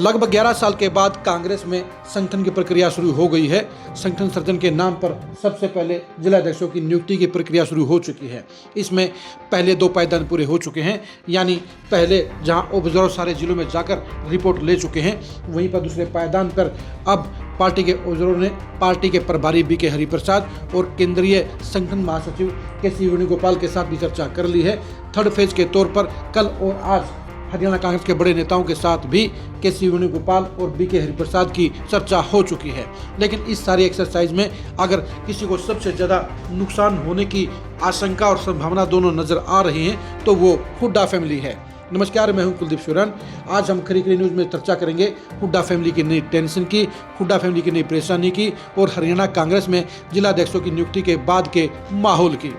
लगभग 11 साल के बाद कांग्रेस में संगठन की प्रक्रिया शुरू हो गई है। संगठन सृजन के नाम पर सबसे पहले जिलाध्यक्षों की नियुक्ति की प्रक्रिया शुरू हो चुकी है। इसमें पहले 2 पायदान पूरे हो चुके हैं, यानी पहले जहां ऑब्जर्वर सारे जिलों में जाकर रिपोर्ट ले चुके हैं, वहीं पर दूसरे पायदान पर अब पार्टी के ऑब्जर्वर ने पार्टी के प्रभारी बीके हरिप्रसाद और केंद्रीय संगठन महासचिव के.सी. वेणुगोपाल के साथ भी चर्चा कर ली है। थर्ड फेज के तौर पर कल और आज हरियाणा कांग्रेस के बड़े नेताओं के साथ भी के.सी. वेणुगोपाल और बीके हरिप्रसाद की चर्चा हो चुकी है। लेकिन इस सारी एक्सरसाइज में अगर किसी को सबसे ज़्यादा नुकसान होने की आशंका और संभावना दोनों नजर आ रही हैं तो वो हुड्डा फैमिली है। नमस्कार, मैं हूं कुलदीप शिवरान। आज हम खरी खरी न्यूज़ में चर्चा करेंगे हुड्डा फैमिली की नई टेंशन की, हुड्डा फैमिली की नई परेशानी की और हरियाणा कांग्रेस में जिलाध्यक्षों की नियुक्ति के बाद के माहौल की।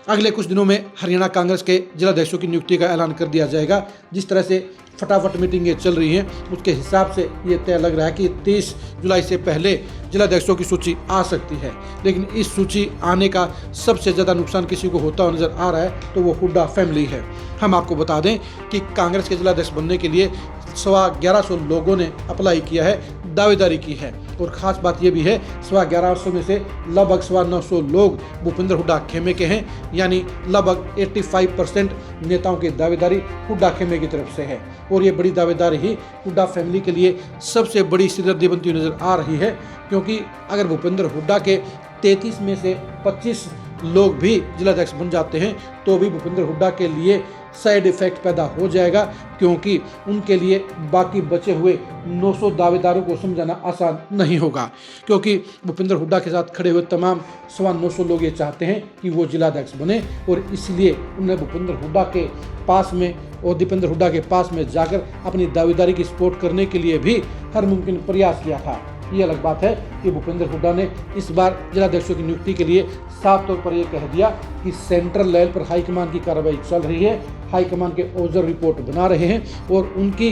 अगले कुछ दिनों में हरियाणा कांग्रेस के जिलाध्यक्षों की नियुक्ति का ऐलान कर दिया जाएगा। जिस तरह से फटाफट मीटिंगें चल रही हैं उसके हिसाब से ये तय लग रहा है कि 30 जुलाई से पहले जिलाध्यक्षों की सूची आ सकती है। लेकिन इस सूची आने का सबसे ज़्यादा नुकसान किसी को होता हुआ नजर आ रहा है तो वो हुड्डा फैमिली है। हम आपको बता दें कि कांग्रेस के जिलाध्यक्ष बनने के लिए 1150 लोगों ने अप्लाई किया है, दावेदारी की है। और ख़ास बात यह भी है 1150 में से लगभग 950 लोग भूपेंद्र हुड्डा खेमे के हैं, यानी लगभग 85% नेताओं की दावेदारी हुड्डा खेमे की तरफ से है। और ये बड़ी दावेदारी ही हुड्डा फैमिली के लिए सबसे बड़ी सिरदर्दी बनती हुई नजर आ रही है, क्योंकि अगर भूपेंद्र हुड्डा के 33 में से 25 लोग भी जिलाध्यक्ष बन जाते हैं तो भी भूपेंद्र हुड्डा के लिए साइड इफेक्ट पैदा हो जाएगा, क्योंकि उनके लिए बाकी बचे हुए 900 दावेदारों को समझाना आसान नहीं होगा। क्योंकि भूपेंद्र हुड्डा के साथ खड़े हुए तमाम 950 लोग ये चाहते हैं कि वो जिलाध्यक्ष बने, और इसलिए उन्होंने भूपेंद्र हुड्डा के पास में और दीपेंद्र हुड्डा के पास में जाकर अपनी दावेदारी की सपोर्ट करने के लिए भी हर मुमकिन प्रयास किया था। ये अलग बात है कि भूपेंद्र हुड्डा ने इस बार जिलाध्यक्षों की नियुक्ति के लिए साफ तौर पर यह कह दिया कि सेंट्रल लेवल पर हाईकमान की कार्रवाई चल रही है, हाईकमान के ऑब्जर्वर रिपोर्ट बना रहे हैं और उनकी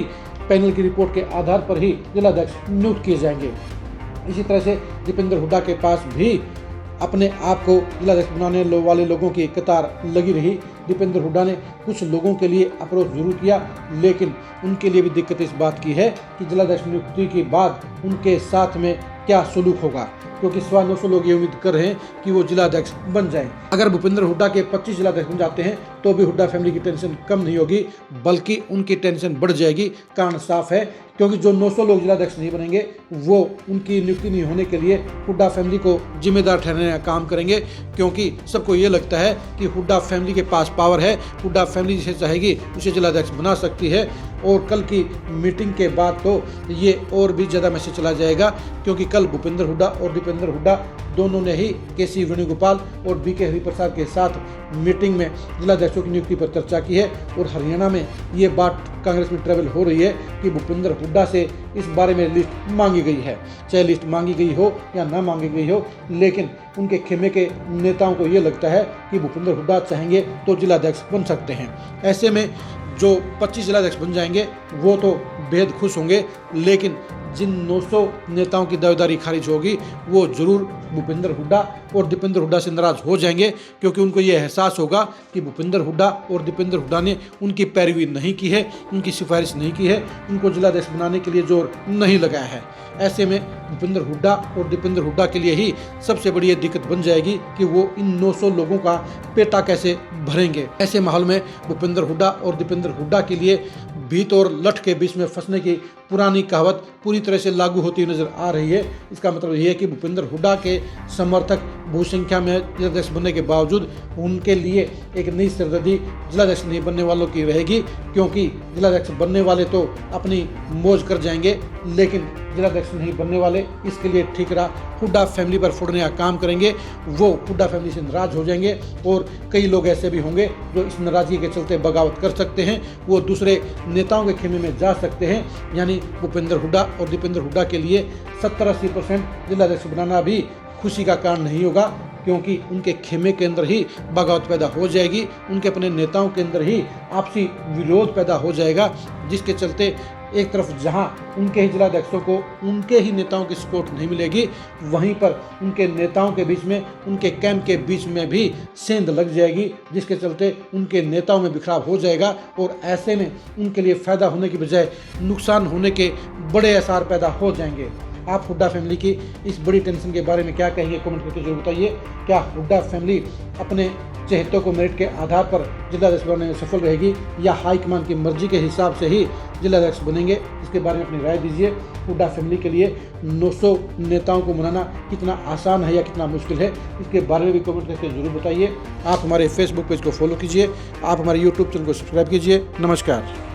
पैनल की रिपोर्ट के आधार पर ही जिलाध्यक्ष नियुक्त किए जाएंगे। इसी तरह से दीपेंद्र हुड्डा के पास भी अपने आप को जिलाध्यक्ष बनाने वाले लोगों की कतार लगी रही। दीपेंद्र हुड्डा ने कुछ लोगों के लिए अप्रोच जरूर किया, लेकिन उनके लिए भी दिक्कत इस बात की है कि जिलाध्यक्ष नियुक्ति के बाद उनके साथ में क्या सलूक होगा, क्योंकि 950 लोग ये उम्मीद कर रहे हैं कि वो जिलाध्यक्ष बन जाएं। अगर भूपेंद्र हुड्डा के 25 जिलाध्यक्ष बन जाते हैं तो भी हुड्डा फैमिली की टेंशन कम नहीं होगी, बल्कि उनकी टेंशन बढ़ जाएगी। कारण साफ है, क्योंकि जो 900 लोग जिलाध्यक्ष नहीं बनेंगे वो उनकी नियुक्ति नहीं होने के लिए हुड्डा फैमिली को जिम्मेदार ठहराने का काम करेंगे, क्योंकि सबको ये लगता है कि हुड्डा फैमिली के पास पावर है, हुड्डा फैमिली जिसे चाहेगी उसे जिलाध्यक्ष बना सकती है। और कल की मीटिंग के बाद तो ये और भी ज़्यादा मैसेज चला जाएगा, क्योंकि कल भूपेंद्र हुड्डा और दीपेंद्र हुड्डा दोनों ने ही के.सी. वेणुगोपाल और बीके हरिप्रसाद के साथ मीटिंग में जिलाध्यक्षों की नियुक्ति पर चर्चा की है। और हरियाणा में ये बात कांग्रेस में ट्रेवल हो रही है कि भूपेंद्र हुड्डा से इस बारे में लिस्ट मांगी गई है। चाहे लिस्ट मांगी गई हो या ना मांगी गई हो, लेकिन उनके खेमे के नेताओं को ये लगता है कि भूपेंद्र हुड्डा चाहेंगे तो जिलाध्यक्ष बन सकते हैं। ऐसे में जो 25 जिलाध्यक्ष बन जाएंगे वो तो बेहद खुश होंगे, लेकिन जिन 900 नेताओं की दावेदारी खारिज होगी वो जरूर भूपेंद्र हुड्डा और दीपेंद्र हुड्डा से नाराज हो जाएंगे, क्योंकि उनको ये एहसास होगा कि भूपेंद्र हुड्डा और दीपेंद्र हुड्डा ने उनकी पैरवी नहीं की है, उनकी सिफारिश नहीं की है, उनको जिलाध्यक्ष बनाने के लिए जोर नहीं लगाया है। ऐसे में भूपेंद्र हुड्डा और दीपेंद्र हुड्डा के लिए ही सबसे बड़ी दिक्कत बन जाएगी कि वो इन 900 लोगों का पेटा कैसे भरेंगे। ऐसे माहौल में भूपेंद्र हुड्डा और दीपेंद्र हुड्डा के लिए भीत और लठ के बीच में फंसने की पुरानी कहावत पूरी तरह से लागू होती नजर आ रही है। इसका मतलब यह है कि भूपेंद्र हुड्डा के समर्थक बहुसंख्या में जिलाध्यक्ष बनने के बावजूद उनके लिए एक नई सरदर्दी जिलाध्यक्ष नहीं बनने वालों की रहेगी, क्योंकि जिलाध्यक्ष बनने वाले तो अपनी मौज कर जाएंगे, लेकिन जिलाध्यक्ष नहीं बनने वाले इसके लिए ठीकरा हुड्डा फैमिली पर फोड़ने का काम करेंगे। वो हुड्डा फैमिली से नाराज हो जाएंगे और कई लोग ऐसे भी होंगे जो इस नाराजगी के चलते बगावत कर सकते हैं, वो दूसरे नेताओं के खेमे में जा सकते हैं। यानी भूपेंद्र हुड्डा और दीपेंद्र हुड्डा के लिए 70-80% जिलाध्यक्ष बनाना भी खुशी का कारण नहीं होगा, क्योंकि उनके खेमे के अंदर ही बगावत पैदा हो जाएगी, उनके अपने नेताओं के अंदर ही आपसी विरोध पैदा हो जाएगा, जिसके चलते एक तरफ जहां उनके ही जिलाध्यक्षों को उनके ही नेताओं की सपोर्ट नहीं मिलेगी, वहीं पर उनके नेताओं के बीच में, उनके कैंप के बीच में भी सेंध लग जाएगी, जिसके चलते उनके नेताओं में बिखराव हो जाएगा और ऐसे में उनके लिए फ़ायदा होने की बजाय नुकसान होने के बड़े आसार पैदा हो जाएंगे। आप हुड्डा फैमिली की इस बड़ी टेंशन के बारे में क्या कहेंगे, कमेंट करके जरूर बताइए। क्या हुड्डा फैमिली अपने चहेतों को मेरिट के आधार पर जिलाध्यक्ष बनने में सफल रहेगी या हाईकमान की मर्जी के हिसाब से ही जिलाध्यक्ष बनेंगे? इसके बारे में अपनी राय दीजिए। हुड्डा फैमिली के लिए 900 नेताओं को मनाना कितना आसान है या कितना मुश्किल है, इसके बारे में भी कमेंट करके जरूर बताइए। आप हमारे फेसबुक पेज को फॉलो कीजिए, आप हमारे यूट्यूब चैनल को सब्सक्राइब कीजिए। नमस्कार।